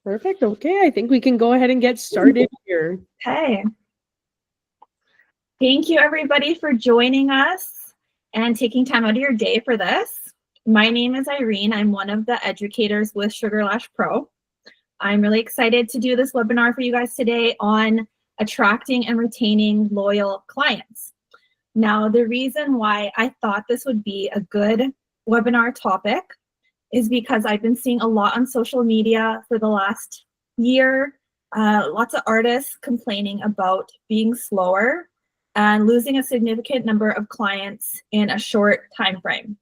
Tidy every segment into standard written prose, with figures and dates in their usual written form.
Perfect. Okay, I think we can go ahead and get started here. Okay. Thank you, everybody, for joining us and taking time out of your day for this. My name is Irene. I'm one of the educators with Sugarlash PRO. I'm really excited to do this webinar for you guys today on attracting and retaining loyal clients. Now, the reason why I thought this would be a good webinar topic is because I've been seeing a lot on social media for the last year, lots of artists complaining about being slower and losing a significant number of clients in a short time frame.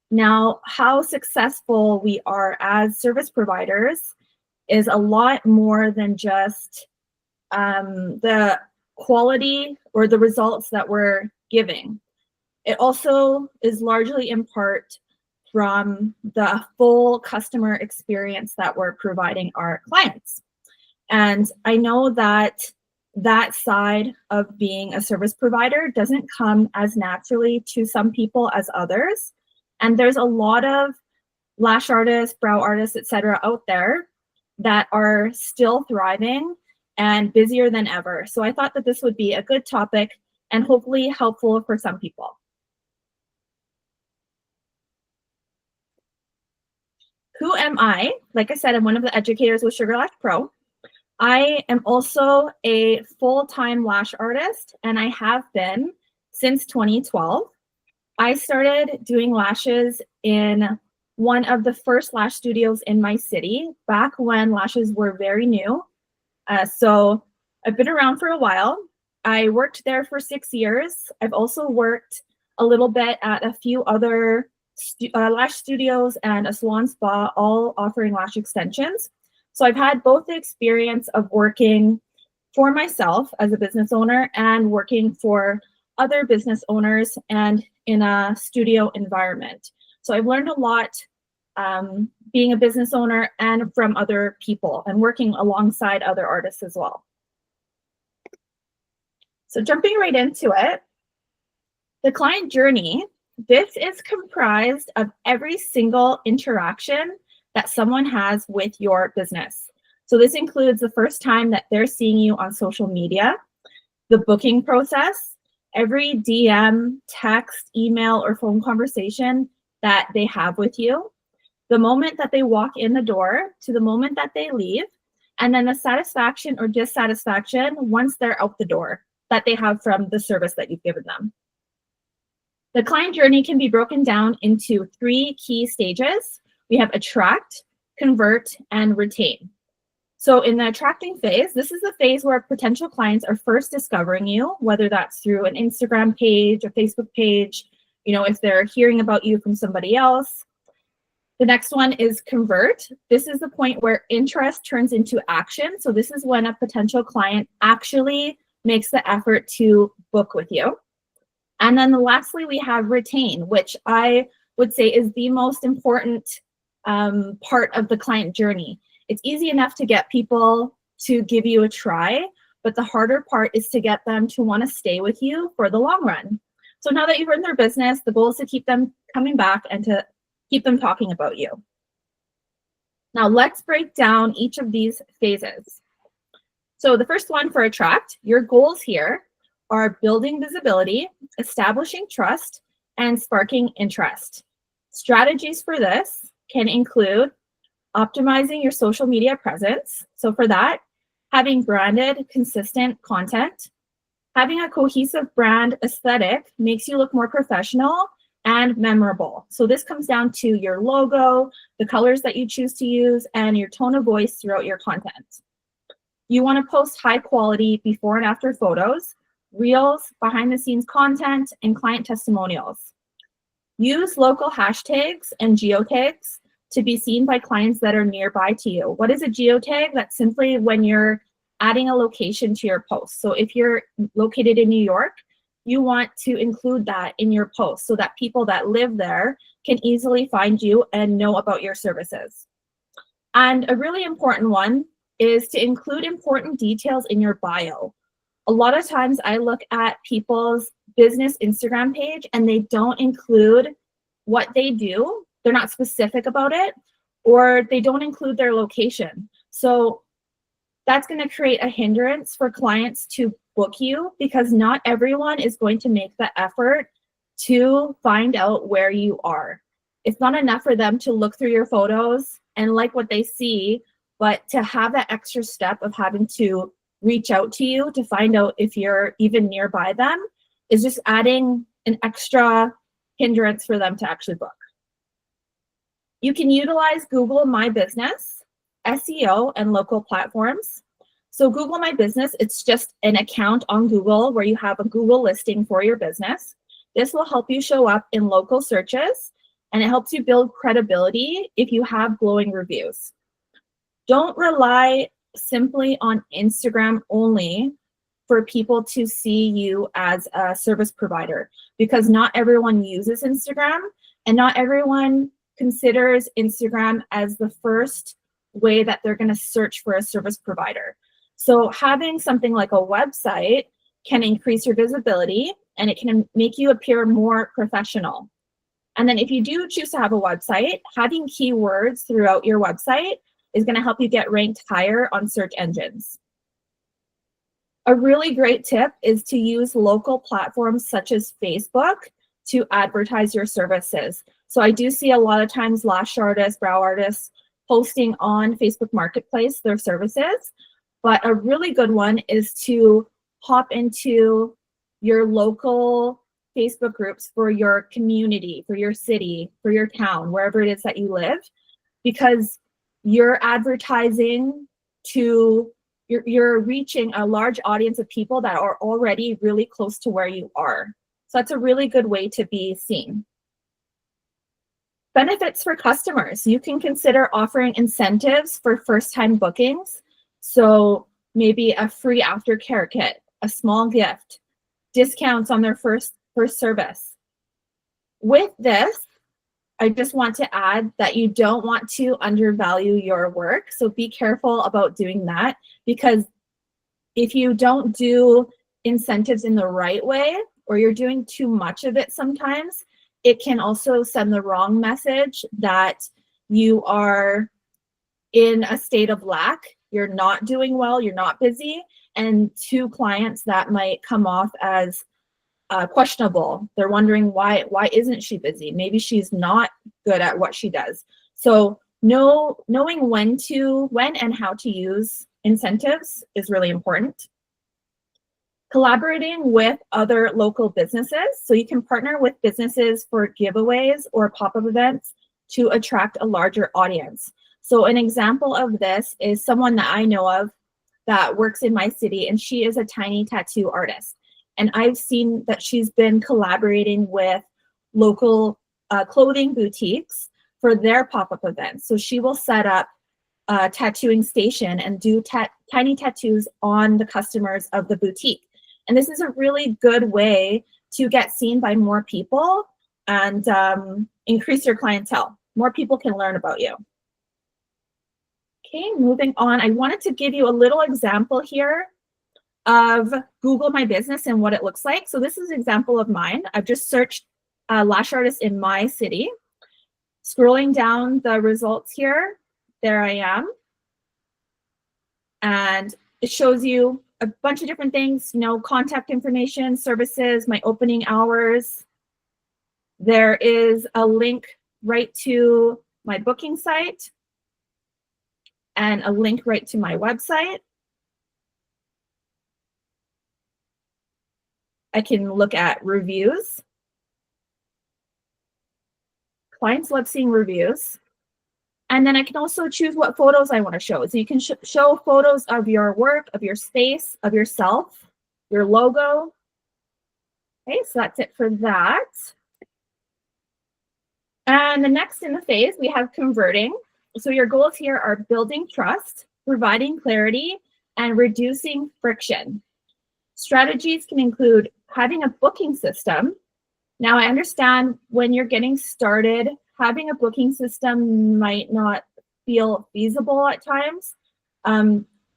Now, how successful we are as service providers is a lot more than just the quality or the results that we're giving. It also is largely in part from the full customer experience that we're providing our clients. And I know that that side of being a service provider doesn't come as naturally to some people as others. And there's a lot of lash artists, brow artists, etc. out there that are still thriving and busier than ever. So I thought that this would be a good topic and hopefully helpful for some people. Who am I? Like I said, I'm one of the educators with Sugarlash PRO. I am also a full-time lash artist, and I have been since 2012. I started doing lashes in one of the first lash studios in my city, back when lashes were very new. So I've been around for a while. I worked there for 6 years. I've also worked a little bit at a few other lash studios and a salon spa, all offering lash extensions. So I've had both the experience of working for myself as a business owner and working for other business owners and in a studio environment. So I've learned a lot being a business owner and from other people and working alongside other artists as well. So jumping right into it, the client journey, this is comprised of every single interaction that someone has with your business. So this includes the first time that they're seeing you on social media, the booking process, every DM, text, email, or phone conversation that they have with you, the moment that they walk in the door to the moment that they leave, and then the satisfaction or dissatisfaction once they're out the door that they have from the service that you've given them. The client journey can be broken down into 3 key stages. We have attract, convert, and retain. So in the attracting phase, this is the phase where potential clients are first discovering you, whether that's through an Instagram page, a Facebook page, if they're hearing about you from somebody else. The next one is convert. This is the point where interest turns into action. So this is when a potential client actually makes the effort to book with you. And then lastly, we have retain, which I would say is the most important part of the client journey. It's easy enough to get people to give you a try, but the harder part is to get them to want to stay with you for the long run. So now that you've earned their business, the goal is to keep them coming back and to keep them talking about you. Now let's break down each of these phases. So the first one for attract, your goals here are building visibility, establishing trust, and sparking interest. Strategies for this can include optimizing your social media presence. So for that, having branded, consistent content. Having a cohesive brand aesthetic makes you look more professional and memorable. So this comes down to your logo, the colors that you choose to use, and your tone of voice throughout your content. You want to post high quality before and after photos, reels, behind the scenes content, and client testimonials. Use local hashtags and geotags to be seen by clients that are nearby to you. What is a geotag? That's simply when you're adding a location to your post. So if you're located in New York, you want to include that in your post so that people that live there can easily find you and know about your services. And a really important one is to include important details in your bio. A lot of times I look at people's business Instagram page and they don't include what they do. They're not specific about it, or they don't include their location. So that's going to create a hindrance for clients to book you, because not everyone is going to make the effort to find out where you are. It's not enough for them to look through your photos and like what they see, but to have that extra step of having to reach out to you to find out if you're even nearby them is just adding an extra hindrance for them to actually book. You can utilize Google My Business, SEO, and local platforms. So Google My Business, it's just an account on Google where you have a Google listing for your business. This will help you show up in local searches, and it helps you build credibility if you have glowing reviews. Don't rely simply on Instagram only for people to see you as a service provider, because not everyone uses Instagram, and not everyone considers Instagram as the first way that they're going to search for a service provider. So having something like a website can increase your visibility, and it can make you appear more professional. And then if you do choose to have a website, having keywords throughout your website is going to help you get ranked higher on search engines. A really great tip is to use local platforms such as Facebook to advertise your services. So I do see a lot of times lash artists, brow artists posting on Facebook Marketplace their services, but a really good one is to hop into your local Facebook groups for your community, for your city, for your town, wherever it is that you live, because you're advertising to, you're reaching a large audience of people that are already really close to where you are. So that's a really good way to be seen. Benefits for customers. You can consider offering incentives for first-time bookings. So maybe a free aftercare kit, a small gift, discounts on their first service. With this, I just want to add that you don't want to undervalue your work. So be careful about doing that, because if you don't do incentives in the right way, or you're doing too much of it sometimes, it can also send the wrong message that you are in a state of lack, you're not doing well, you're not busy, and to clients that might come off as questionable. They're wondering why isn't she busy? Maybe she's not good at what she does. So knowing when and how to use incentives is really important. Collaborating with other local businesses. So you can partner with businesses for giveaways or pop-up events to attract a larger audience. So an example of this is someone that I know of that works in my city, and she is a tiny tattoo artist. And I've seen that she's been collaborating with local clothing boutiques for their pop-up events. So she will set up a tattooing station and do tiny tattoos on the customers of the boutique. And this is a really good way to get seen by more people and increase your clientele. More people can learn about you. Okay, moving on. I wanted to give you a little example here of Google My Business and what it looks like. So this is an example of mine. I've just searched lash artists in my city. Scrolling down the results here, there I am. And it shows you a bunch of different things, contact information, services, my opening hours. There is a link right to my booking site and a link right to my website. I can look at reviews. Clients love seeing reviews. And then I can also choose what photos I want to show. So you can show photos of your work, of your space, of yourself, your logo. Okay, so that's it for that. And the next in the phase, we have converting. So your goals here are building trust, providing clarity, and reducing friction. Strategies can include having a booking system. Now, I understand when you're getting started, having a booking system might not feel feasible at times.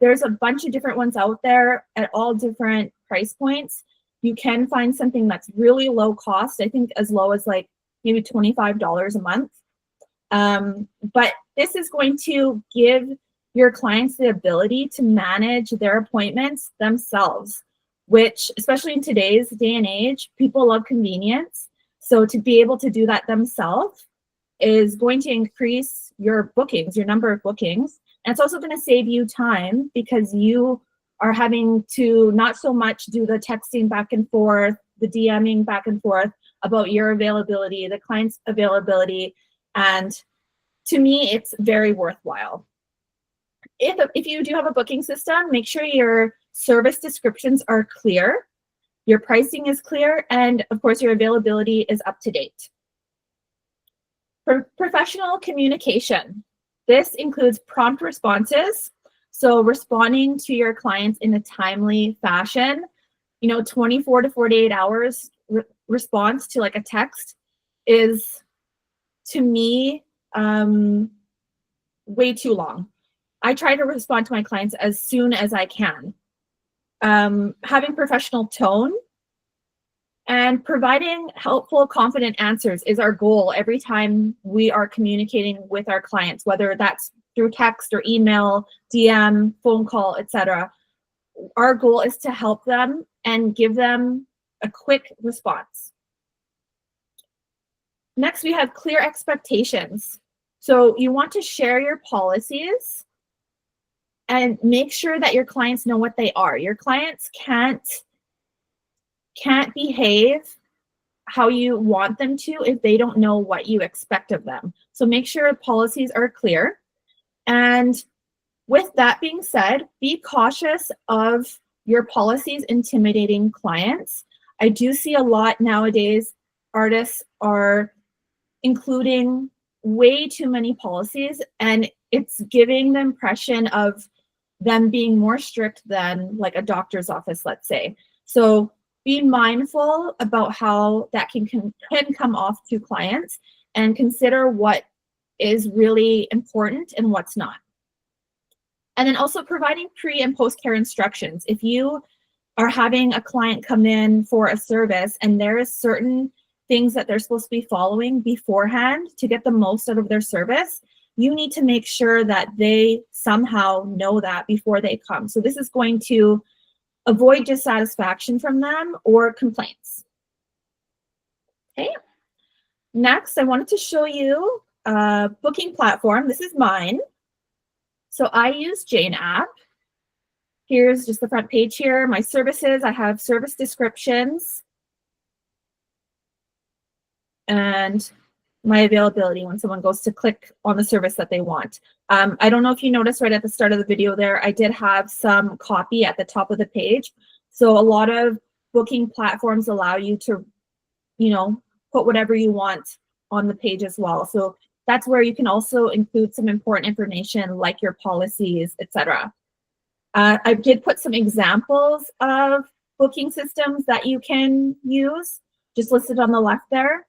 There's a bunch of different ones out there at all different price points. You can find something that's really low cost, I think as low as like maybe $25 a month. But This is going to give your clients the ability to manage their appointments themselves, which, especially in today's day and age, people love convenience. So to be able to do that themselves is going to increase your bookings, your number of bookings. And it's also going to save you time because you are having to not so much do the texting back and forth, the DMing back and forth about your availability, the client's availability. And to me, it's very worthwhile. If you do have a booking system, make sure your service descriptions are clear, your pricing is clear, and of course your availability is up to date. For professional communication, this includes prompt responses. So responding to your clients in a timely fashion, 24 to 48 hours response to like a text is, to me, way too long. I try to respond to my clients as soon as I can. Having professional tone and providing helpful, confident answers is our goal every time we are communicating with our clients, whether that's through text or email, DM, phone call, etc. Our goal is to help them and give them a quick response. Next, we have clear expectations. So you want to share your policies and make sure that your clients know what they are. Your clients can't behave how you want them to if they don't know what you expect of them. So make sure policies are clear. And with that being said, be cautious of your policies intimidating clients. I do see a lot nowadays, artists are including way too many policies, and it's giving the impression of them being more strict than like a doctor's office, let's say. So be mindful about how that can come off to clients and consider what is really important and what's not. And then also providing pre and post care instructions. If you are having a client come in for a service and there is certain things that they're supposed to be following beforehand to get the most out of their service, you need to make sure that they somehow know that before they come. So this is going to avoid dissatisfaction from them or complaints. Okay. Next, I wanted to show you a booking platform. This is mine. So I use Jane app. Here's just the front page here. My services, I have service descriptions and my availability when someone goes to click on the service that they want. I don't know if you noticed right at the start of the video there, I did have some copy at the top of the page. So a lot of booking platforms allow you to, put whatever you want on the page as well. So that's where you can also include some important information like your policies, etc. I did put some examples of booking systems that you can use, just listed on the left there.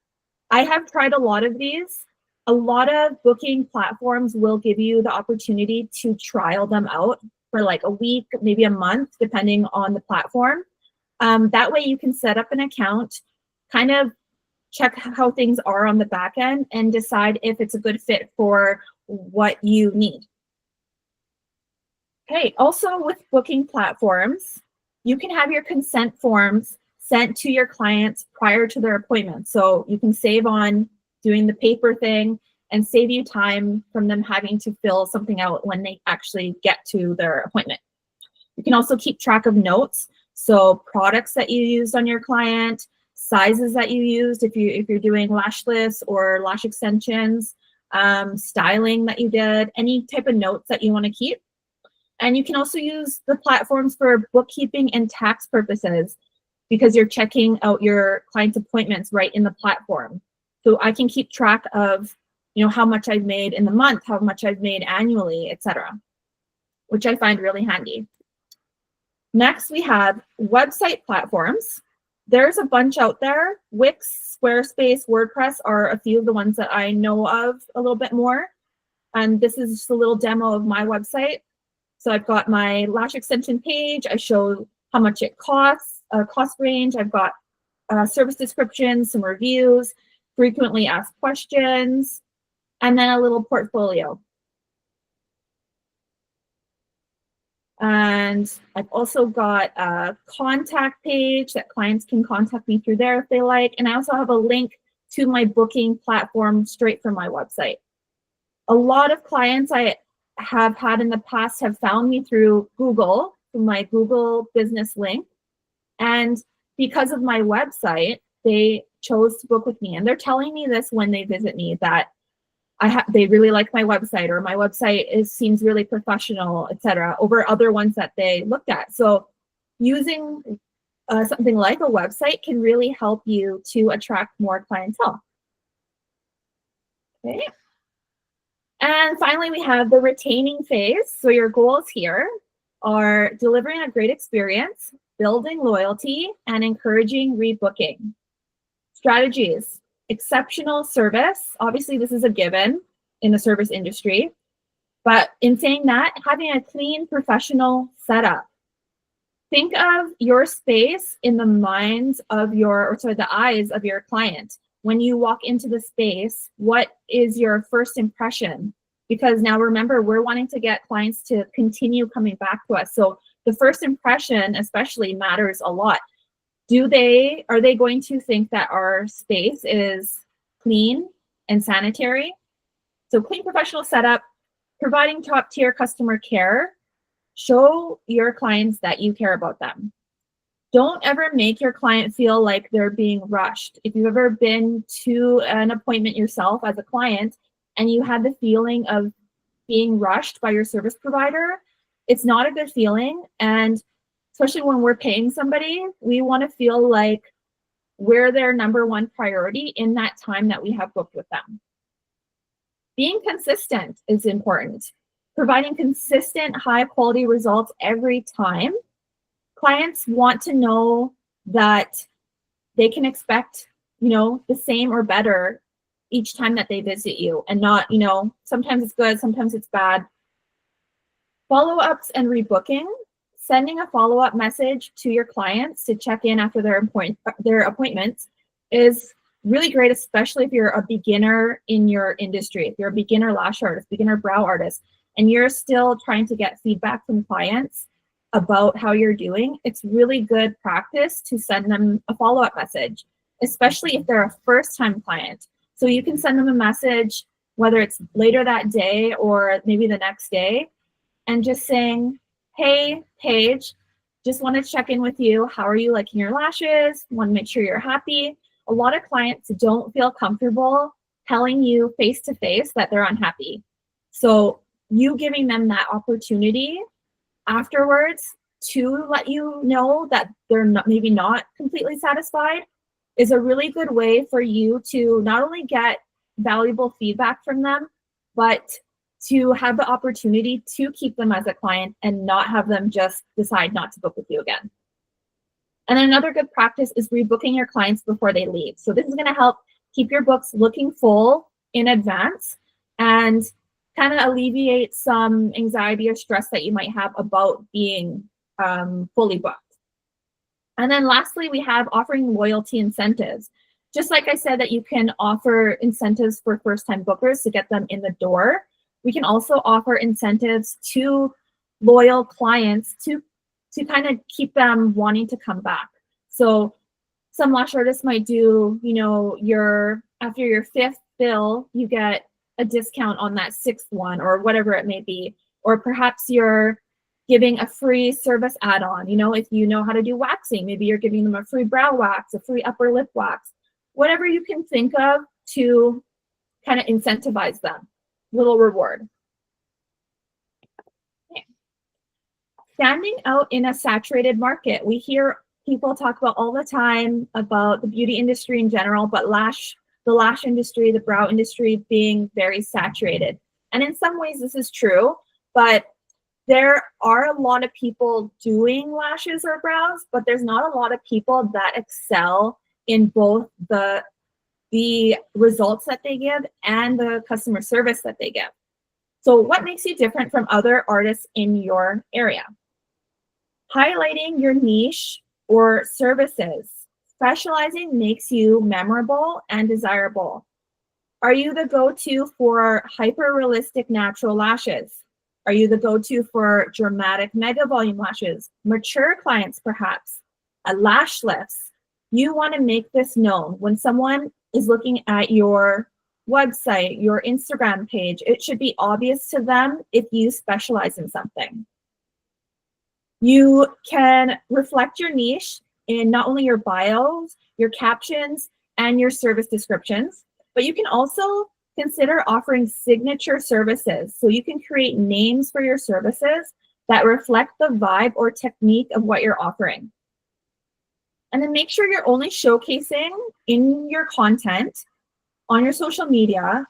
I have tried a lot of these. A lot of booking platforms will give you the opportunity to trial them out for like a week, maybe a month, depending on the platform. That way you can set up an account, kind of check how things are on the back end and decide if it's a good fit for what you need. Okay, also with booking platforms, you can have your consent forms sent to your clients prior to their appointment. So you can save on doing the paper thing and save you time from them having to fill something out when they actually get to their appointment. You can also keep track of notes. So products that you used on your client, sizes that you used if you're doing lash lifts or lash extensions, styling that you did, any type of notes that you want to keep. And you can also use the platforms for bookkeeping and tax purposes because you're checking out your client's appointments right in the platform. So I can keep track of, how much I've made in the month, how much I've made annually, etc., which I find really handy. Next, we have website platforms. There's a bunch out there. Wix, Squarespace, WordPress are a few of the ones that I know of a little bit more. And this is just a little demo of my website. So I've got my lash extension page. I show how much it costs, cost range. I've got service descriptions, some reviews, frequently asked questions, and then a little portfolio. And I've also got a contact page that clients can contact me through there if they like. And I also have a link to my booking platform straight from my website. A lot of clients I have had in the past have found me through Google, through my Google business link. And because of my website, they chose to book with me. And they're telling me this when they visit me, that they really like my website, or my website seems really professional, etc., over other ones that they looked at. So using something like a website can really help you to attract more clientele. Okay. And finally, we have the retaining phase. So your goals here are delivering a great experience, building loyalty, and encouraging rebooking. Strategies: exceptional service. Obviously, this is a given in the service industry. But in saying that, having a clean, professional setup. Think of your space in the minds of the eyes of your client. When you walk into the space, what is your first impression? Because now remember, we're wanting to get clients to continue coming back to us. So the first impression especially matters a lot. Are they going to think that our space is clean and sanitary? So clean, professional setup, providing top tier customer care. Show your clients that you care about them. Don't ever make your client feel like they're being rushed. If you've ever been to an appointment yourself as a client and you had the feeling of being rushed by your service provider, it's not a good feeling. And especially when we're paying somebody, we want to feel like we're their number one priority in that time that we have booked with them. Being consistent is important. Providing consistent, high quality results every time. Clients want to know that they can expect, the same or better each time that they visit you, and not, sometimes it's good, sometimes it's bad. Follow-ups and rebooking. Sending a follow-up message to your clients to check in after their appointments is really great, especially if you're a beginner in your industry. If you're a beginner lash artist, beginner brow artist, and you're still trying to get feedback from clients about how you're doing, it's really good practice to send them a follow-up message, especially if they're a first-time client. So you can send them a message, whether it's later that day or maybe the next day, and just saying, "Hey, Paige, just want to check in with you. How are you liking your lashes? Want to make sure you're happy." A lot of clients don't feel comfortable telling you face-to-face that they're unhappy. So you giving them that opportunity afterwards to let you know that they're maybe not completely satisfied is a really good way for you to not only get valuable feedback from them, but to have the opportunity to keep them as a client and not have them just decide not to book with you again. And then another good practice is rebooking your clients before they leave. So this is going to help keep your books looking full in advance and kind of alleviate some anxiety or stress that you might have about being fully booked. And then lastly, we have offering loyalty incentives. Just like I said that you can offer incentives for first-time bookers to get them in the door, we can also offer incentives to loyal clients to kind of keep them wanting to come back. So some lash artists might do, after your 5th bill, you get a discount on that 6th one or whatever it may be. Or perhaps you're giving a free service add-on. If you know how to do waxing, maybe you're giving them a free brow wax, a free upper lip wax, whatever you can think of to kind of incentivize them. Little reward. Okay. Standing out in a saturated market. We hear people talk about all the time about the beauty industry in general, but the lash industry, the brow industry being very saturated. And in some ways this is true, but there are a lot of people doing lashes or brows, but there's not a lot of people that excel in both the results that they give and the customer service that they give. So what makes you different from other artists in your area? Highlighting your niche or services. Specializing makes you memorable and desirable. Are you the go-to for hyper-realistic natural lashes? Are you the go-to for dramatic mega volume lashes, mature clients perhaps, lash lifts? You want to make this known. When someone is looking at your website, your Instagram page, it should be obvious to them if you specialize in something. You can reflect your niche in not only your bios, your captions, and your service descriptions, but you can also consider offering signature services. So you can create names for your services that reflect the vibe or technique of what you're offering. And then make sure you're only showcasing in your content on your social media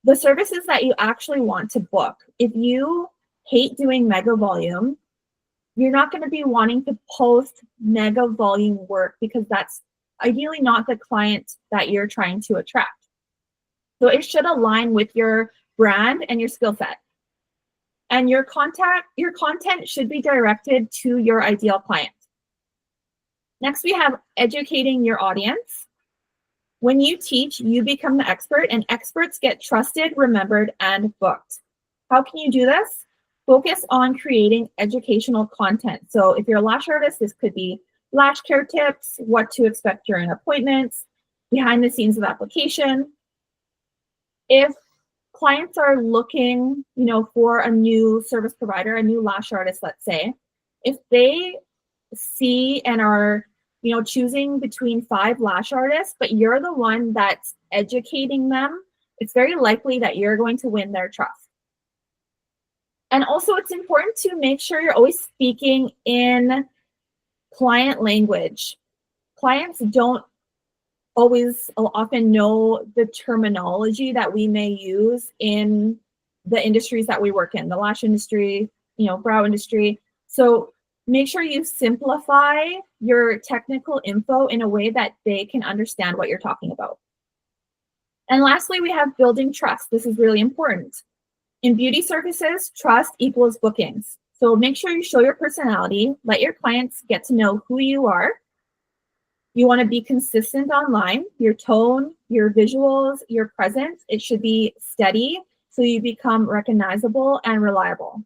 the services that you actually want to book. If you hate doing mega volume, you're not going to be wanting to post mega volume work because that's ideally not the client that you're trying to attract. So it should align with your brand and your skill set. And your content should be directed to your ideal client. Next, we have educating your audience. When you teach, you become the expert, and experts get trusted, remembered, and booked. How can you do this? Focus on creating educational content. So if you're a lash artist, this could be lash care tips, what to expect during appointments, behind the scenes of application. If clients are looking, for a new service provider, a new lash artist, let's say, if they see and are, choosing between 5 lash artists, but you're the one that's educating them, it's very likely that you're going to win their trust. And also, it's important to make sure you're always speaking in client language. Clients don't often know the terminology that we may use in the industries that we work in, the lash industry, brow industry. So make sure you simplify your technical info in a way that they can understand what you're talking about. And lastly, we have building trust. This is really important. In beauty services, trust equals bookings. So make sure you show your personality, let your clients get to know who you are. You want to be consistent online, your tone, your visuals, your presence, it should be steady so you become recognizable and reliable.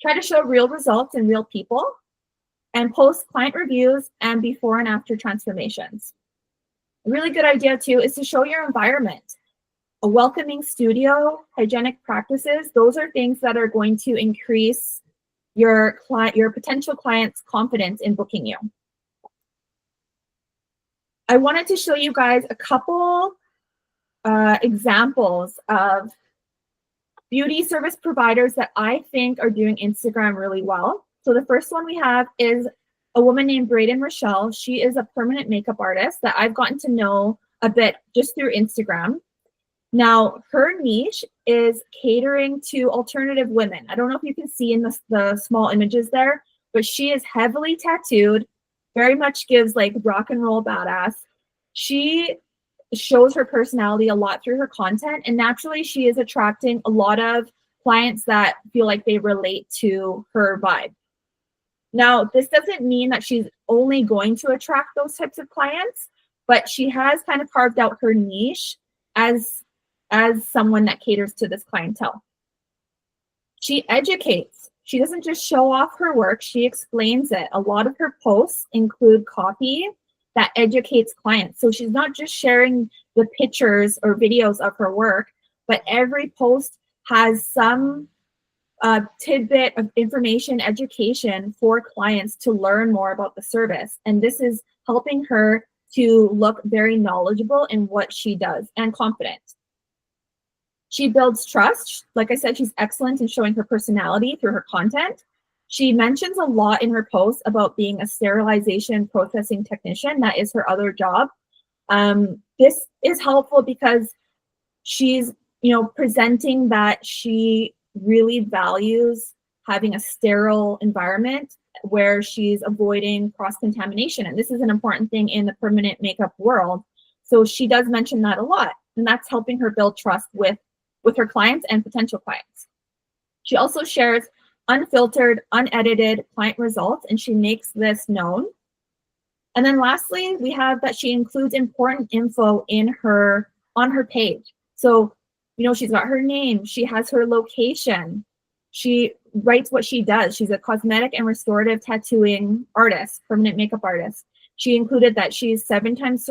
Try to show real results in real people and post client reviews and before and after transformations. A really good idea too is to show your environment. A welcoming studio, hygienic practices, those are things that are going to increase your potential client's confidence in booking you. I wanted to show you guys a couple examples of beauty service providers that I think are doing Instagram really well. So the first one we have is a woman named Braden Rochelle. She is a permanent makeup artist that I've gotten to know a bit just through Instagram. Now, her niche is catering to alternative women. I don't know if you can see in the small images there, but she is heavily tattooed, very much gives like rock and roll badass. She shows her personality a lot through her content, and naturally she is attracting a lot of clients that feel like they relate to her vibe. Now, this doesn't mean that she's only going to attract those types of clients, but she has kind of carved out her niche as someone that caters to this clientele. She educates. She doesn't just show off her work, she explains it. A lot of her posts include copy that educates clients. So she's not just sharing the pictures or videos of her work, but every post has some tidbit of information, education for clients to learn more about the service. And this is helping her to look very knowledgeable in what she does and confident. She builds trust. Like I said, she's excellent in showing her personality through her content. She mentions a lot in her posts about being a sterilization processing technician. That is her other job. This is helpful because she's, presenting that she really values having a sterile environment where she's avoiding cross-contamination. And this is an important thing in the permanent makeup world. So she does mention that a lot, and that's helping her build trust with her clients and potential clients. She also shares unfiltered, unedited client results, and she makes this known. And then lastly, we have that she includes important info on her page. So, she's got her name, she has her location, She writes what she does. She's a cosmetic and restorative tattooing artist, permanent makeup artist. She included that she's 7 times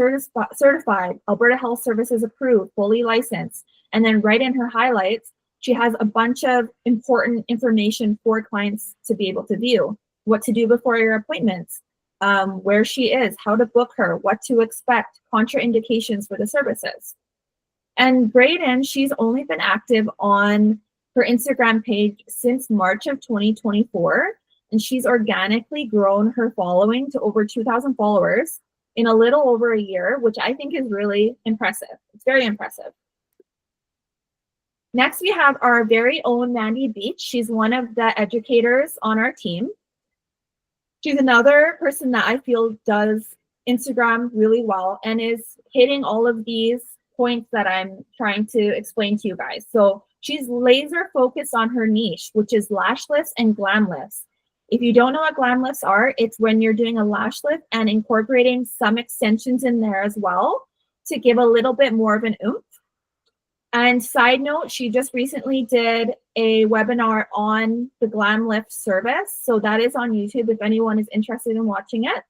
certified, Alberta Health Services approved, fully licensed. And then right in her highlights, she has a bunch of important information for clients to be able to view. What to do before your appointments, where she is, how to book her, what to expect, contraindications for the services. And Braden, she's only been active on her Instagram page since March of 2024, and she's organically grown her following to over 2,000 followers in a little over a year, which I think is really impressive. It's very impressive. Next, we have our very own Mandy Beach. She's one of the educators on our team. She's another person that I feel does Instagram really well and is hitting all of these points that I'm trying to explain to you guys. So she's laser focused on her niche, which is lash lifts and glam lifts. If you don't know what glam lifts are, it's when you're doing a lash lift and incorporating some extensions in there as well to give a little bit more of an oomph. And side note, she just recently did a webinar on the glam lift service. So that is on YouTube if anyone is interested in watching it.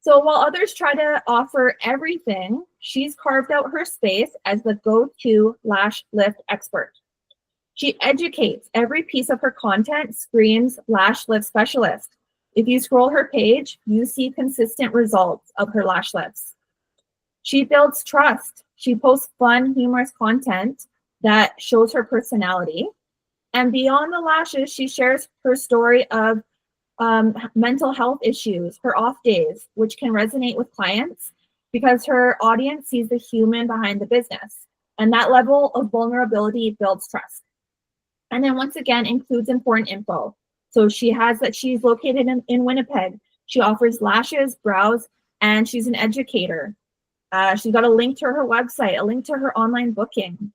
So while others try to offer everything, she's carved out her space as the go-to lash lift expert. She educates. Every piece of her content screams lash lift specialist. If you scroll her page, you see consistent results of her lash lifts. She builds trust. She posts fun, humorous content that shows her personality. And beyond the lashes, she shares her story of mental health issues, her off days, which can resonate with clients because her audience sees the human behind the business. And that level of vulnerability builds trust. And then once again, includes important info. So she has that she's located in Winnipeg. She offers lashes, brows, and she's an educator. She's got a link to her website, a link to her online booking,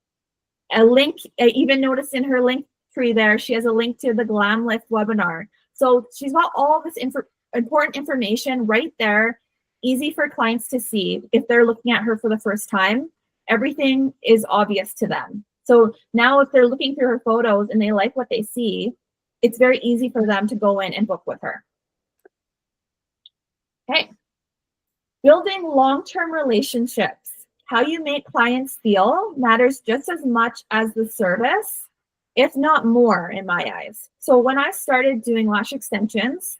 a link, I even noticed in her link tree there, she has a link to the Glam Lift webinar. So she's got all this important information right there, easy for clients to see. If they're looking at her for the first time, everything is obvious to them. So now if they're looking through her photos and they like what they see, it's very easy for them to go in and book with her. Okay. Building long-term relationships. How you make clients feel matters just as much as the service, if not more in my eyes. So when I started doing lash extensions,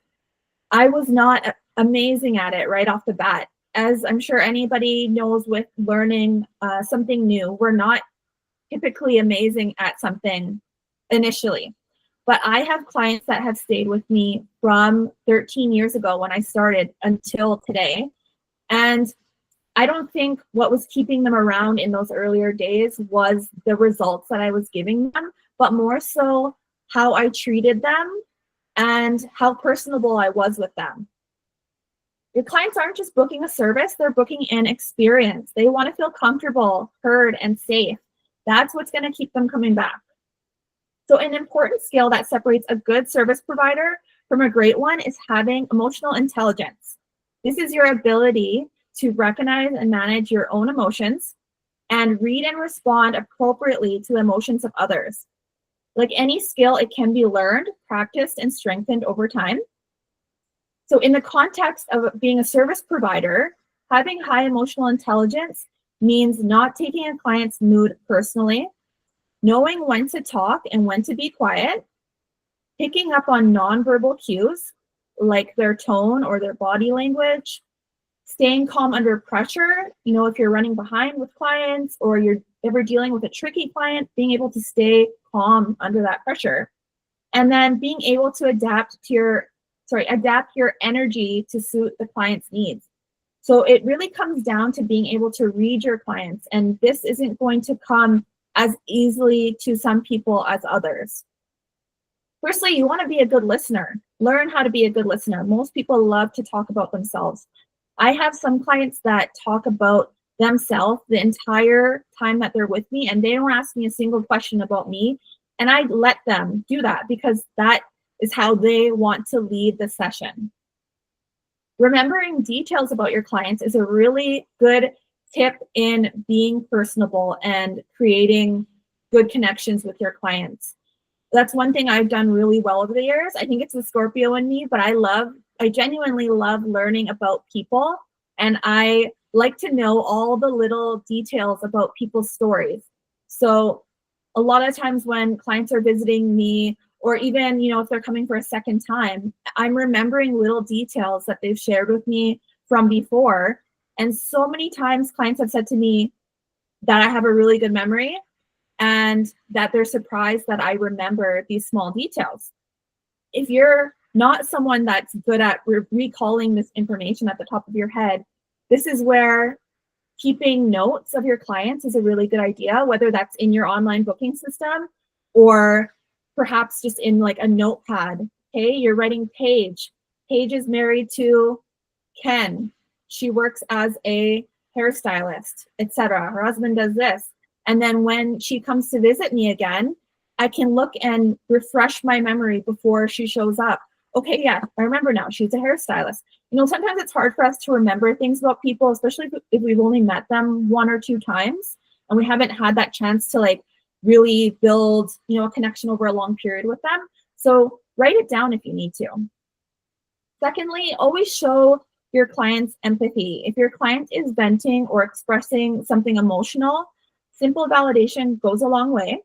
I was not amazing at it right off the bat. As I'm sure anybody knows with learning something new, we're not typically amazing at something initially. But I have clients that have stayed with me from 13 years ago when I started until today. And I don't think what was keeping them around in those earlier days was the results that I was giving them, but more so how I treated them and how personable I was with them. Your clients aren't just booking a service, they're booking an experience. They want to feel comfortable, heard, and safe. That's what's going to keep them coming back. So an important skill that separates a good service provider from a great one is having emotional intelligence. This is your ability to recognize and manage your own emotions and read and respond appropriately to the emotions of others. Like any skill, it can be learned, practiced, and strengthened over time. So in the context of being a service provider, having high emotional intelligence means not taking a client's mood personally, knowing when to talk and when to be quiet, picking up on nonverbal cues like their tone or their body language, staying calm under pressure. You know, if you're running behind with clients or you're ever dealing with a tricky client, being able to stay calm under that pressure. And then being able to adapt your energy to suit the client's needs. So it really comes down to being able to read your clients. And this isn't going to come as easily to some people as others. Firstly, you want to be a good listener. Learn how to be a good listener. Most people love to talk about themselves. I have some clients that talk about themselves the entire time that they're with me, and they don't ask me a single question about me. And I let them do that because that is how they want to lead the session. Remembering details about your clients is a really good tip in being personable and creating good connections with your clients. That's one thing I've done really well over the years. I think it's the Scorpio in me, but I genuinely love learning about people, and I like to know all the little details about people's stories. So a lot of times when clients are visiting me, or even, if they're coming for a second time, I'm remembering little details that they've shared with me from before. And so many times clients have said to me that I have a really good memory and that they're surprised that I remember these small details. If you're not someone that's good at recalling this information at the top of your head, this is where keeping notes of your clients is a really good idea, whether that's in your online booking system or perhaps just in like a notepad. Hey, you're writing Paige. Paige is married to Ken. She works as a hairstylist, etc. Her husband does this. And then when she comes to visit me again, I can look and refresh my memory before she shows up. Okay, yeah, I remember now. She's a hairstylist. Sometimes it's hard for us to remember things about people, especially if we've only met them 1 or 2 times and we haven't had that chance to like really build, a connection over a long period with them. So write it down if you need to. Secondly, always show your clients empathy. If your client is venting or expressing something emotional, simple validation goes a long way.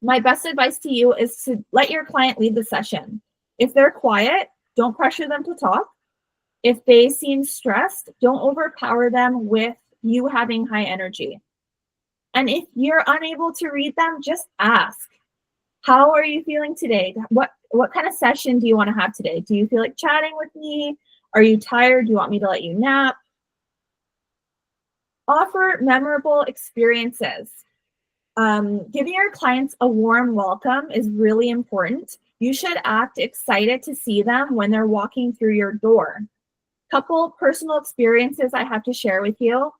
My best advice to you is to let your client lead the session. If they're quiet, don't pressure them to talk. If they seem stressed, don't overpower them with you having high energy. And if you're unable to read them, just ask, how are you feeling today? What kind of session do you want to have today? Do you feel like chatting with me? Are you tired? Do you want me to let you nap? Offer memorable experiences. Giving your clients a warm welcome is really important. You should act excited to see them when they're walking through your door. Couple personal experiences I have to share with you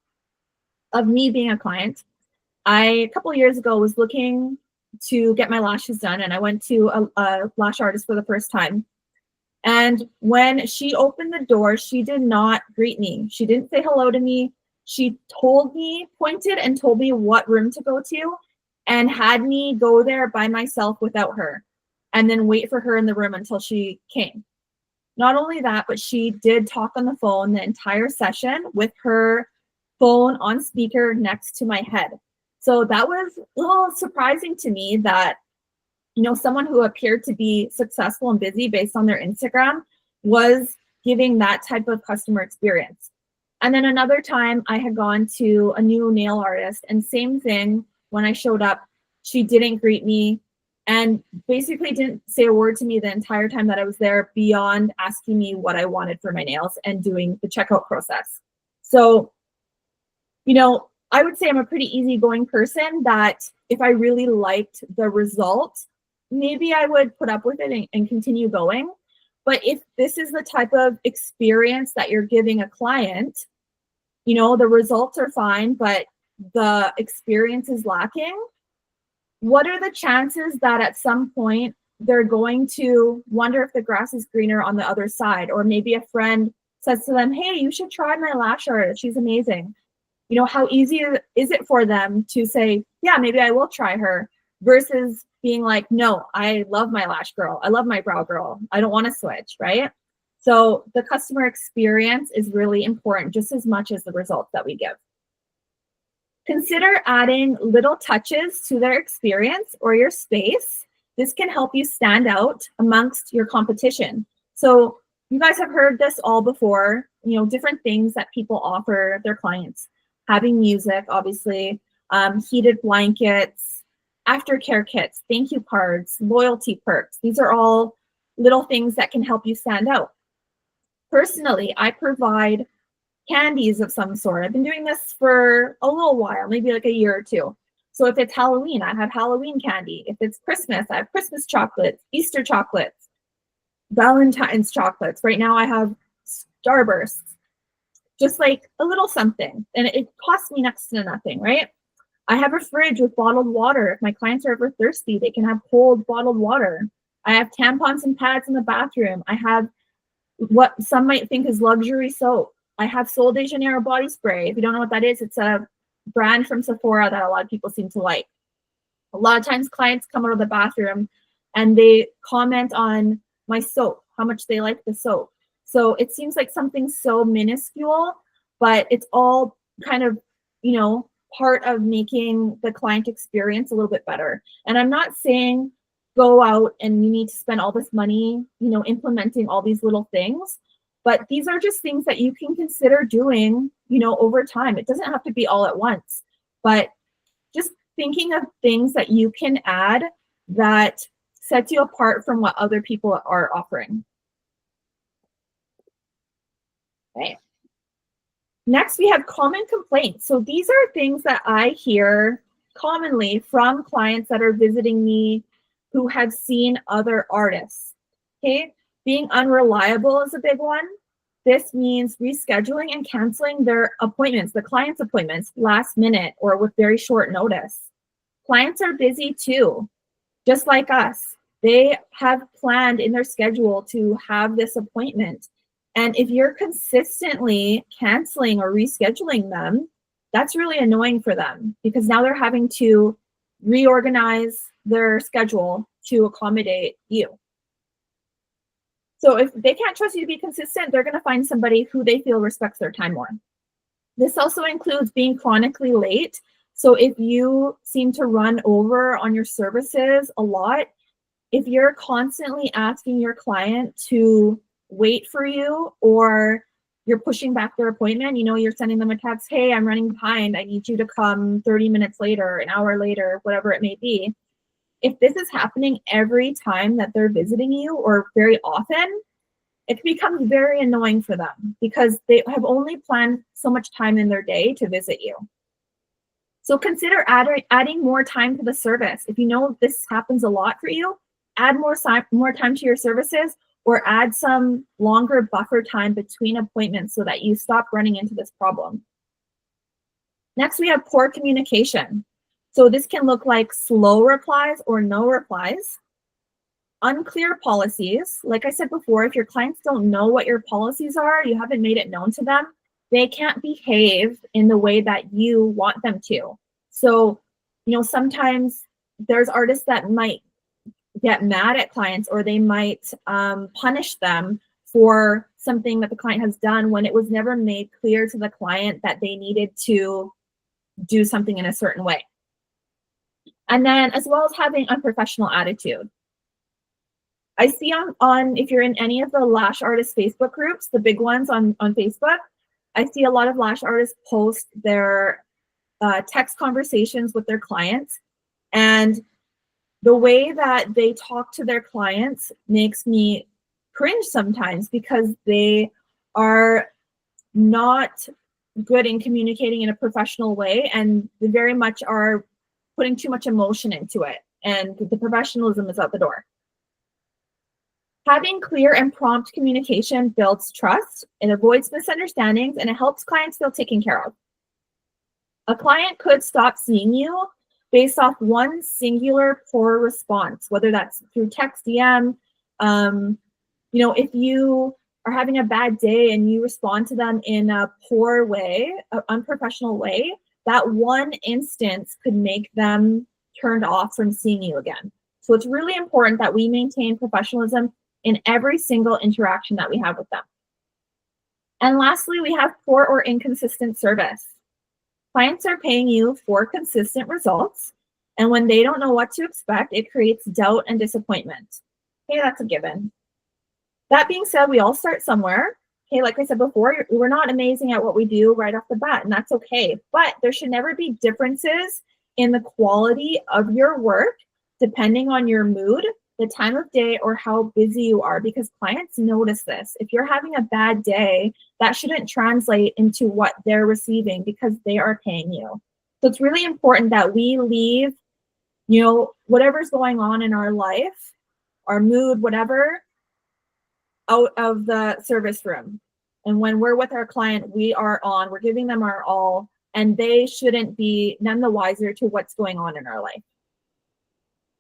of me being a client. A couple years ago was looking to get my lashes done, and I went to a lash artist for the first time. And when she opened the door, she did not greet me. She didn't say hello to me. She pointed and told me what room to go to, and had me go there by myself without her, and then wait for her in the room until she came. Not only that, but she did talk on the phone the entire session with her phone on speaker next to my head. So that was a little surprising to me that, someone who appeared to be successful and busy based on their Instagram was giving that type of customer experience. And then another time I had gone to a new nail artist, and same thing, when I showed up, she didn't greet me and basically didn't say a word to me the entire time that I was there, beyond asking me what I wanted for my nails and doing the checkout process. So, I would say I'm a pretty easygoing person that if I really liked the result, maybe I would put up with it and continue going. But if this is the type of experience that you're giving a client, the results are fine, but the experience is lacking, what are the chances that at some point they're going to wonder if the grass is greener on the other side? Or maybe a friend says to them, hey, you should try my lash artist. She's amazing. How easy is it for them to say, yeah, maybe I will try her, versus being like, no, I love my lash girl. I love my brow girl. I don't want to switch, right? So the customer experience is really important, just as much as the results that we give. Consider adding little touches to their experience or your space. This can help you stand out amongst your competition. So you guys have heard this all before, different things that people offer their clients. Having music, obviously, heated blankets, aftercare kits, thank you cards, loyalty perks. These are all little things that can help you stand out. Personally, I provide candies of some sort. I've been doing this for a little while, maybe like a year or 2. So if it's Halloween, I have Halloween candy. If it's Christmas, I have Christmas chocolates, Easter chocolates, Valentine's chocolates. Right now I have Starbursts. Just like a little something, and it costs me next to nothing, right? I have a fridge with bottled water. If my clients are ever thirsty, they can have cold bottled water. I have tampons and pads in the bathroom. I have what some might think is luxury soap. I have Sol de Janeiro body spray. If you don't know what that is, it's a brand from Sephora that a lot of people seem to like. A lot of times clients come out of the bathroom and they comment on my soap, how much they like the soap. So it seems like something so minuscule, but it's all kind of, you know, part of making the client experience a little bit better. And I'm not saying go out and you need to spend all this money, you know, implementing all these little things, but these are just things that you can consider doing, you know, over time. It doesn't have to be all at once, but just thinking of things that you can add that sets you apart from what other people are offering. Okay. Next, we have common complaints. So these are things that I hear commonly from clients that are visiting me who have seen other artists. Okay, being unreliable is a big one. This means rescheduling and canceling their appointments, the client's appointments, last minute or with very short notice. Clients are busy too, just like us. They have planned in their schedule to have this appointment. And if you're consistently canceling or rescheduling them, that's really annoying for them because now they're having to reorganize their schedule to accommodate you. So if they can't trust you to be consistent, they're going to find somebody who they feel respects their time more. This also includes being chronically late. So if you seem to run over on your services a lot, if you're constantly asking your client to wait for you or you're pushing back their appointment, you know, you're sending them a text, hey, I'm running behind, I need you to come 30 minutes later, an hour later, whatever it may be. If this is happening every time that they're visiting you or very often, it becomes very annoying for them because they have only planned so much time in their day to visit you. So consider adding more time to the service. If you know this happens a lot for you, add more time to your services or add some longer buffer time between appointments so that you stop running into this problem. Next, we have poor communication. So this can look like slow replies or no replies. Unclear policies. Like I said before, if your clients don't know what your policies are, you haven't made it known to them, they can't behave in the way that you want them to. So, you know, sometimes there's artists that might get mad at clients or they might punish them for something that the client has done when it was never made clear to the client that they needed to do something in a certain way. And then as well as having unprofessional attitude. I see on if you're in any of the lash artist Facebook groups, the big ones on Facebook, I see a lot of lash artists post their text conversations with their clients. And the way that they talk to their clients makes me cringe sometimes because they are not good in communicating in a professional way and they very much are putting too much emotion into it and the professionalism is out the door. Having clear and prompt communication builds trust, it avoids misunderstandings, and it helps clients feel taken care of. A client could stop seeing you based off one singular poor response, whether that's through text, DM. You know, if you are having a bad day and you respond to them in a poor way, an unprofessional way, that one instance could make them turned off from seeing you again. So it's really important that we maintain professionalism in every single interaction that we have with them. And lastly, we have poor or inconsistent service. Clients are paying you for consistent results, and when they don't know what to expect, it creates doubt and disappointment. Okay, that's a given. That being said, we all start somewhere. Okay, like I said before, we're not amazing at what we do right off the bat, and that's okay. But there should never be differences in the quality of your work depending on your mood, the time of day, or how busy you are, because clients notice this. If you're having a bad day, that shouldn't translate into what they're receiving because they are paying you. So it's really important that we leave, you know, whatever's going on in our life, our mood, whatever, out of the service room. And when we're with our client, we're giving them our all, and they shouldn't be none the wiser to what's going on in our life.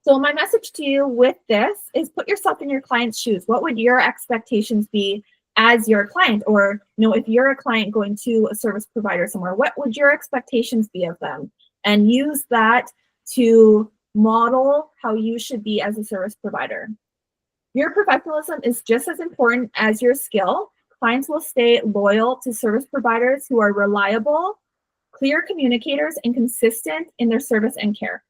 So my message to you with this is put yourself in your client's shoes. What would your expectations be as your client? Or, you know, if you're a client going to a service provider somewhere, what would your expectations be of them? And use that to model how you should be as a service provider. Your professionalism is just as important as your skill. Clients will stay loyal to service providers who are reliable, clear communicators, and consistent in their service and care.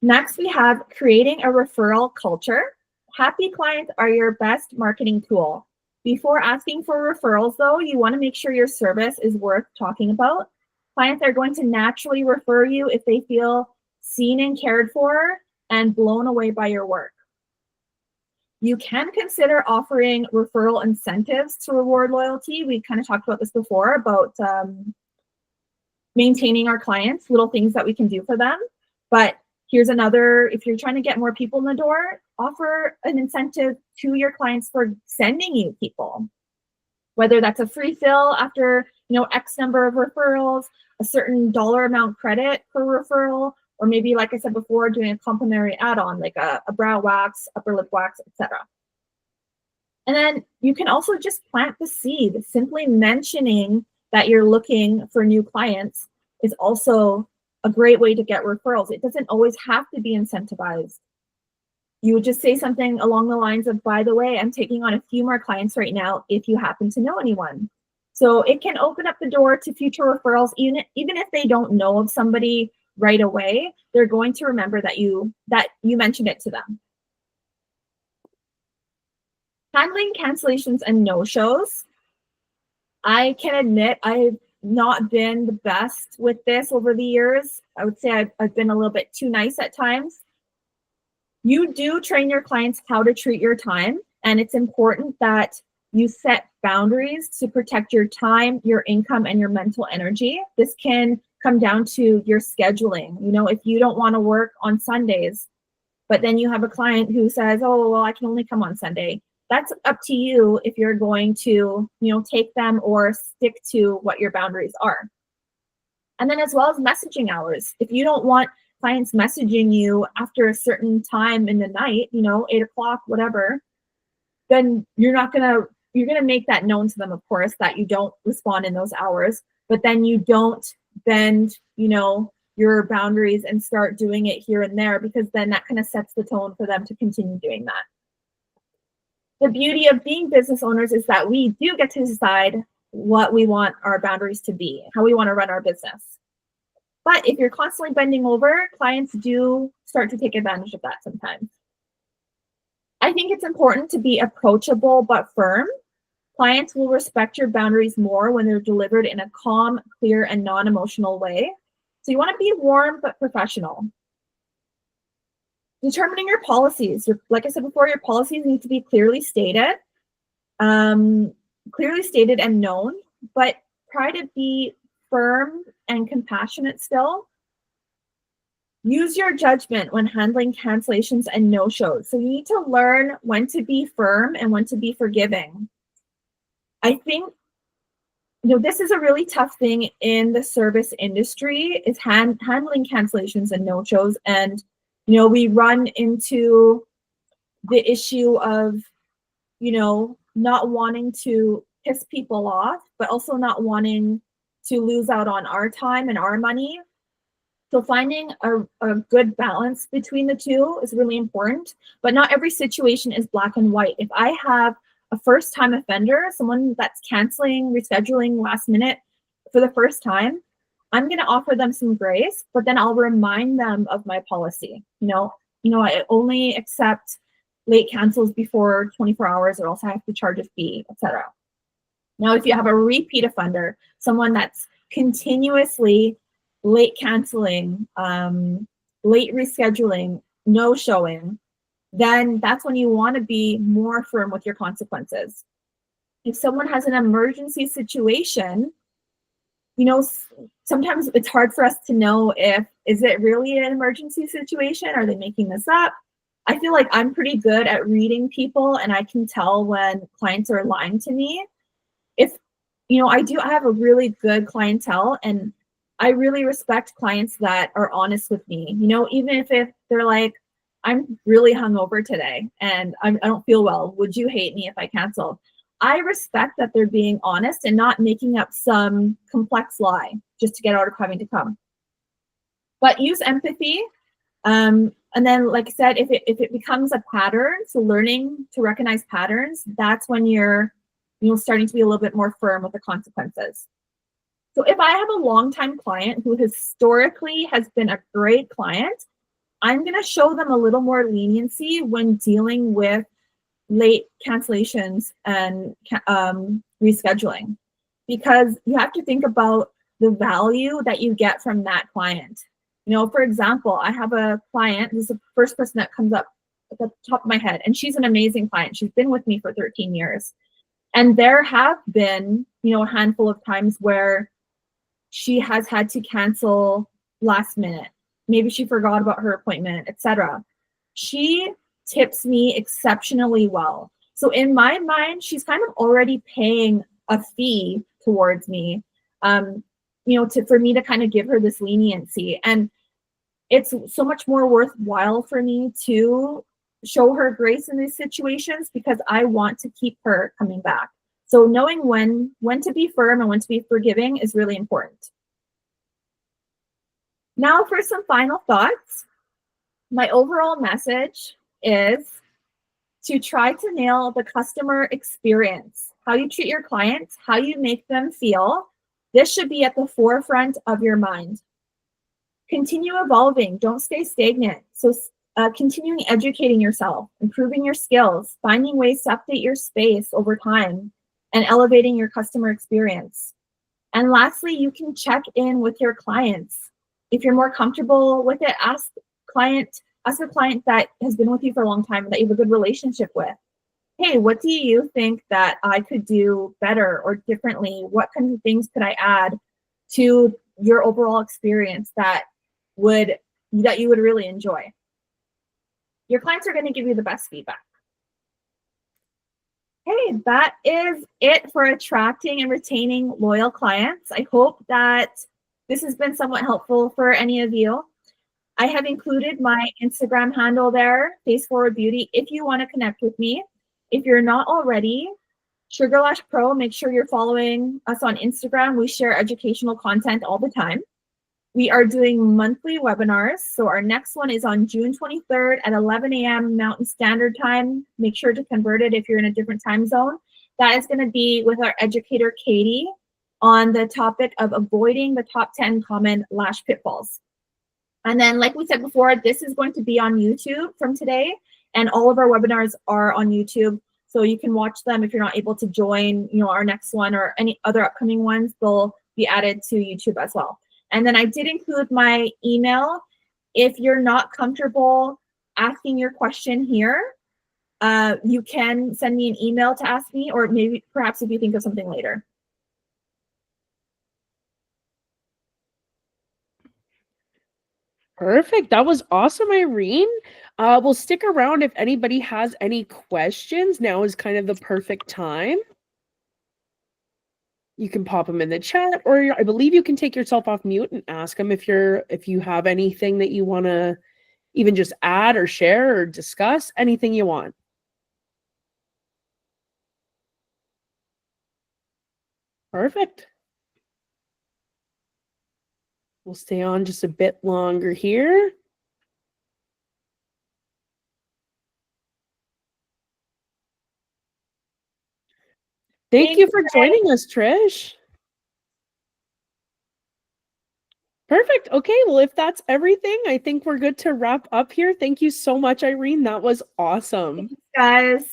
Next, we have creating a referral culture. Happy clients are your best marketing tool. Before asking for referrals, though, you want to make sure your service is worth talking about. Clients are going to naturally refer you if they feel seen and cared for and blown away by your work. You can consider offering referral incentives to reward loyalty. We kind of talked about this before about maintaining our clients, little things that we can do for them. But here's another, if you're trying to get more people in the door, offer an incentive to your clients for sending you people. Whether that's a free fill after, X number of referrals, a certain dollar amount credit per referral, or maybe, like I said before, doing a complimentary add-on, like a brow wax, upper lip wax, etc. And then you can also just plant the seed. Simply mentioning that you're looking for new clients is also a great way to get referrals. It doesn't always have to be incentivized. You would just say something along the lines of, by the way, I'm taking on a few more clients right now if you happen to know anyone. So it can open up the door to future referrals, even if they don't know of somebody right away, they're going to remember that you mentioned it to them. Handling cancellations and no-shows. I can admit I've not been the best with this over the years. I would say I've been a little bit too nice at times. You do train your clients how to treat your time, and it's important that you set boundaries to protect your time, your income, and your mental energy. This can come down to your scheduling. If you don't want to work on Sundays, but then you have a client who says, oh, well, I can only come on Sunday. That's up to you if you're going to, take them or stick to what your boundaries are. And then as well as messaging hours. If you don't want clients messaging you after a certain time in the night, 8 o'clock, whatever, then you're going to make that known to them, of course, that you don't respond in those hours, but then you don't bend, your boundaries and start doing it here and there, because then that kind of sets the tone for them to continue doing that. The beauty of being business owners is that we do get to decide what we want our boundaries to be, how we want to run our business. But if you're constantly bending over, clients do start to take advantage of that sometimes. I think it's important to be approachable but firm. Clients will respect your boundaries more when they're delivered in a calm, clear, and non-emotional way. So you want to be warm but professional. Determining your policies. Like I said before, your policies need to be clearly stated and known, but try to be firm and compassionate still. Use your judgment when handling cancellations and no-shows. So you need to learn when to be firm and when to be forgiving. I think this is a really tough thing in the service industry, is handling cancellations and no-shows. And we run into the issue of, not wanting to piss people off, but also not wanting to lose out on our time and our money. So finding a good balance between the two is really important, but not every situation is black and white. If I have a first-time offender, someone that's canceling, rescheduling last minute for the first time, I'm going to offer them some grace, but then I'll remind them of my policy. I only accept late cancels before 24 hours, or else I have to charge a fee, etc. Now, if you have a repeat offender, someone that's continuously late canceling, late rescheduling, no showing, then that's when you want to be more firm with your consequences. If someone has an emergency situation, sometimes it's hard for us to know is it really an emergency situation? Are they making this up? I feel like I'm pretty good at reading people, and I can tell when clients are lying to me. If, I have a really good clientele, and I really respect clients that are honest with me, even if they're like, I'm really hungover today and I don't feel well. Would you hate me if I canceled? I respect that they're being honest and not making up some complex lie just to get out of having to come. But use empathy. And then, like I said, if it becomes a pattern, so learning to recognize patterns, that's when you're starting to be a little bit more firm with the consequences. So if I have a longtime client who historically has been a great client, I'm going to show them a little more leniency when dealing with late cancellations and rescheduling, because you have to think about the value that you get from that client. For example, I have a client, this is the first person that comes up at the top of my head, and she's an amazing client. She's been with me for 13 years. And there have been, a handful of times where she has had to cancel last minute. Maybe she forgot about her appointment, etc. She tips me exceptionally well. So in my mind, she's kind of already paying a fee towards me, for me to kind of give her this leniency. And it's so much more worthwhile for me to show her grace in these situations because I want to keep her coming back. So knowing when to be firm and when to be forgiving is really important. Now for some final thoughts. My overall message is to try to nail the customer experience, how you treat your clients, how you make them feel. This should be at the forefront of your mind. Continue evolving, don't stay stagnant. So continuing educating yourself, improving your skills, finding ways to update your space over time, and elevating your customer experience. And lastly, you can check in with your clients. If you're more comfortable with it, ask a client that has been with you for a long time, that you have a good relationship with. Hey, what do you think that I could do better or differently? What kinds of things could I add to your overall experience that you would really enjoy? Your clients are going to give you the best feedback. Hey, that is it for attracting and retaining loyal clients. I hope that this has been somewhat helpful for any of you. I have included my Instagram handle there, Face Forward Beauty, if you want to connect with me. If you're not already, Sugarlash Pro, make sure you're following us on Instagram. We share educational content all the time. We are doing monthly webinars. So our next one is on June 23rd at 11 a.m. Mountain Standard Time. Make sure to convert it if you're in a different time zone. That is going to be with our educator, Katie, on the topic of avoiding the top 10 common lash pitfalls. And then, like we said before, this is going to be on YouTube from today. And all of our webinars are on YouTube. So you can watch them if you're not able to join, our next one or any other upcoming ones. They'll be added to YouTube as well. And then I did include my email. If you're not comfortable asking your question here, you can send me an email to ask me, or perhaps if you think of something later. Perfect. That was awesome, Irene. We'll stick around if anybody has any questions. Now is kind of the perfect time. You can pop them in the chat, or I believe you can take yourself off mute and ask them if you have anything that you want to even just add or share or discuss, anything you want. Perfect. We'll stay on just a bit longer here. Thank you for joining us, Trish. Perfect. Okay, well, if that's everything, I think we're good to wrap up here. Thank you so much, Irene. That was awesome. Thanks, guys.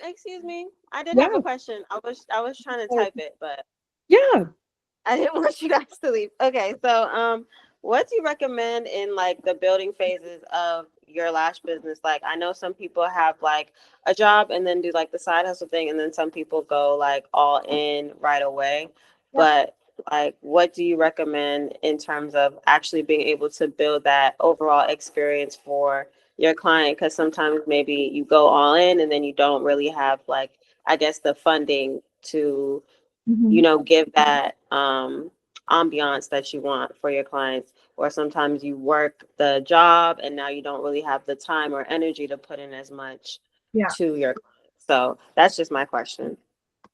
Excuse me. I did have a question. I was trying to type it, but yeah, I didn't want you guys to leave. Okay, so what do you recommend in like the building phases of your lash business? Like, I know some people have like a job and then do like the side hustle thing, and then some people go like all in right away. But like, what do you recommend in terms of actually being able to build that overall experience for your client? Because sometimes maybe you go all in and then you don't really have like, I guess, the funding to give that ambiance that you want for your clients. Or sometimes you work the job and now you don't really have the time or energy to put in as much to your clients. So that's just my question.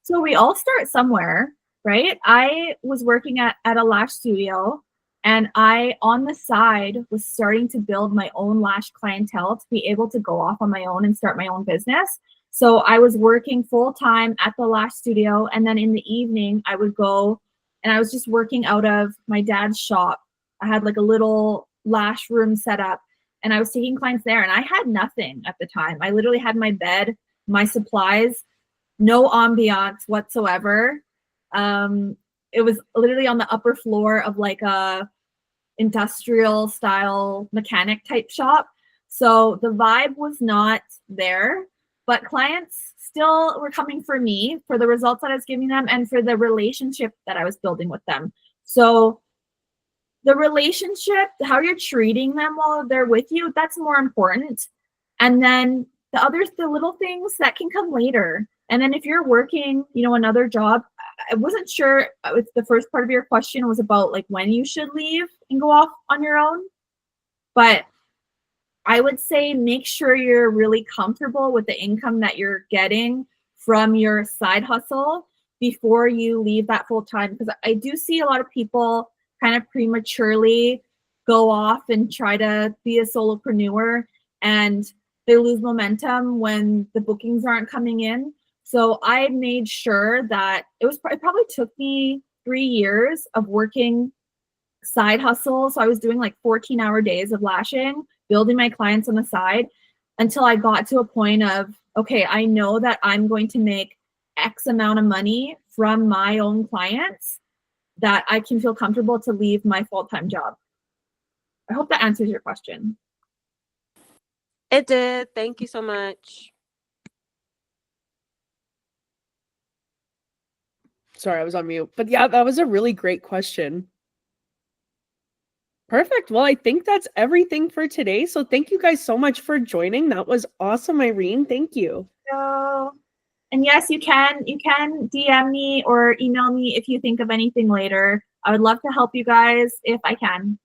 So we all start somewhere, right? I was working at a lash studio And I, on the side, was starting to build my own lash clientele to be able to go off on my own and start my own business. So I was working full time at the lash studio. And then in the evening, I would go and I was just working out of my dad's shop. I had like a little lash room set up and I was taking clients there. And I had nothing at the time. I literally had my bed, my supplies, no ambiance whatsoever. It was literally on the upper floor of like a industrial style mechanic type shop. So the vibe was not there, but clients still were coming for me for the results that I was giving them and for the relationship that I was building with them. So the relationship, how you're treating them while they're with you, that's more important. And then the little things that can come later. And then if you're working, another job, I wasn't sure if the first part of your question was about like when you should leave and go off on your own. But I would say make sure you're really comfortable with the income that you're getting from your side hustle before you leave that full time. Because I do see a lot of people kind of prematurely go off and try to be a solopreneur and they lose momentum when the bookings aren't coming in. So I made sure that it probably took me 3 years of working side hustle. So I was doing like 14-hour days of lashing, building my clients on the side until I got to a point of, okay, I know that I'm going to make X amount of money from my own clients that I can feel comfortable to leave my full-time job. I hope that answers your question. It did. Thank you so much. Sorry, I was on mute. But yeah, that was a really great question. Perfect. Well, I think that's everything for today. So thank you guys so much for joining. That was awesome, Irene. Thank you. And yes, you can DM me or email me if you think of anything later. I would love to help you guys if I can.